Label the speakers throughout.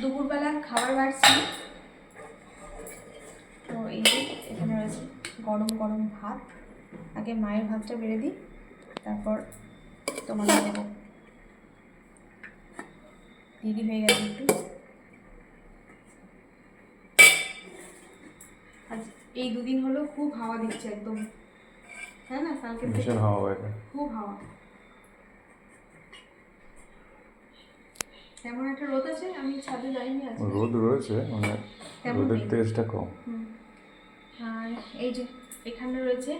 Speaker 1: দুপুরবেলা খাবার বাড়ছি। তো এই যে এখানে রয়েছে গরম গরম ভাত। আগে মায়ের ভাতটা বেড়ে দিই, তারপর তোমাকে দেবো। দেরি হয়ে গেছে একটু। আজ এই দুদিন হলো খুব হাওয়া দিচ্ছে একদম, হ্যাঁ না? কালকে
Speaker 2: ভীষণ হাওয়া বাইরে,
Speaker 1: খুব হাওয়া। তেমন একটা রোদ আছে, আমি ছাদে যাইনি আজকে।
Speaker 2: রোদ রয়েছে, মানে রোদের তেজটা কম।
Speaker 1: আর এই যে এখানে রয়েছে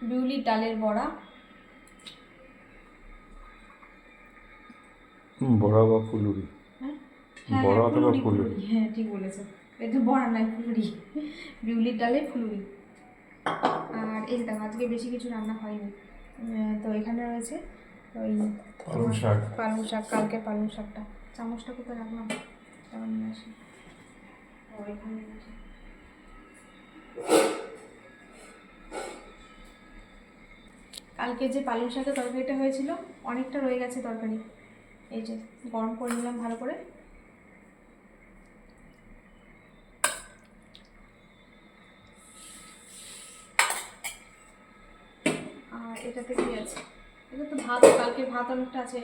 Speaker 1: বিউলির ডালের বড়া।
Speaker 2: বড়া বা ফুলুরি?
Speaker 1: হ্যাঁ
Speaker 2: বড়া অথবা
Speaker 1: ফুলুরি,
Speaker 2: ফুলুরি।
Speaker 1: হ্যাঁ ঠিক বলেছো। এটা বড়া নয়, ফুলুরি। বিউলির ডালের ফুলুরি। আর এই দেখো আজকে বেশি কিছু রান্না হয়নি। তো এখানে রয়েছে ওই
Speaker 2: পালং শাক।
Speaker 1: পালং শাক, কালকে পালং শাকটা। চামচটা কোথায় রাখলাম? তেমন নিয়ে আসি। ও এখানে নিয়ে আসি। কালকে যে পালং শাকের তরকারিটা হয়েছিল, অনেকটা রয়ে গেছে তরকারি। এই যে গরম করে নিলাম ভালো করে। আর এটাতে কি আছে? এটা তো ভাত, কালকে ভাত অনেকটা আছে,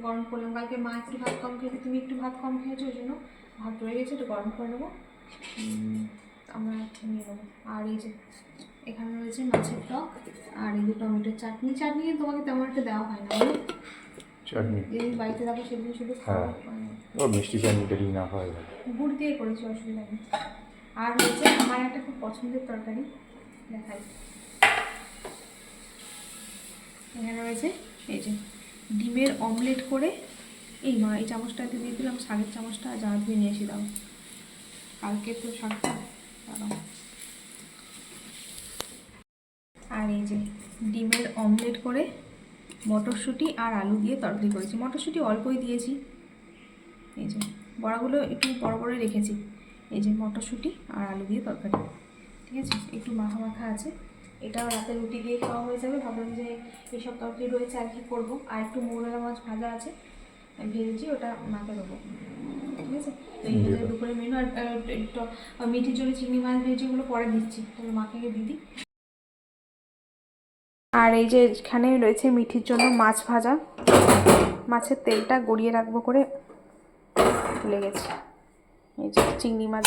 Speaker 1: গরম করলাম। কালকে মা একটু ভাত কম খেয়েছে, তুমি একটু ভাত কম খেয়েছো, ওই জন্য ভাত রয়ে গেছে, একটু গরম করে নেবো, আমরা নিয়ে নেবো। আর এই যে এখানে রয়েছে মাছের টক, আর এই যে টমেটোর চাটনি। চাটনি তোমাকে তেমন একটা দেওয়া হয় না, বলো?
Speaker 2: চাটনি
Speaker 1: যেদিন বাড়িতে থাকো সেদিন শুধু
Speaker 2: হ্যাঁ, ও মিষ্টি চাটনিটাই না হয়।
Speaker 1: গুড় দিয়ে করেছি, অসুবিধা নেই। আর হচ্ছে আমার একটা খুব পছন্দের তরকারি দেখাই। এখানে রয়েছে এই যে ডিমের অমলেট করে। এই মা এই চামচটাতে দিয়ে দিলাম, শাকের চামচটা যা ধুয়ে নিয়ে এসে দাও। কালকে তো শাকটা দাঁড়াও। আর এই যে ডিমের অমলেট করে মটরশুঁটি আর আলু দিয়ে তরকারি করেছি। মটরশুঁটি অল্পই দিয়েছি। এই যে বড়াগুলো একটু বড় বড় রেখেছি। এই যে মটরশুঁটি আর আলু দিয়ে তরকারি, ঠিক আছে? একটু মাখা মাখা আছে। এটাও রাতে রুটি দিয়ে খাওয়া হয়ে যাবে। ভাবলাম যে এইসব তরকারি রয়েছে, আর কি করবো। আর একটু মৌরলা মাছ ভাজা আছে, ভেজেছি, ওটা মাকে দেবো, ঠিক আছে? তো এই হচ্ছে দুপুরে মেনু। আর মিঠির জন্য চিংড়ি মাছ ভেজে, ওগুলো পরে দিচ্ছি, তাহলে মাকে দিদি। আর এই যে এখানে রয়েছে মিঠির জন্য মাছ ভাজা। মাছের তেলটা গড়িয়ে রাখবো করে ভুলে গেছি। এই যে চিংড়ি মাছ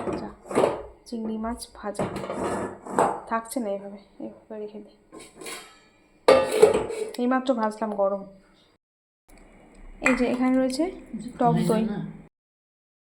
Speaker 1: ভাজা, চিংড়ি মাছ ভাজা থাকছে না, এভাবে রেখে দিই। এইমাত্র ভাজলাম, গরম। এই যে এখানে রয়েছে টক দই।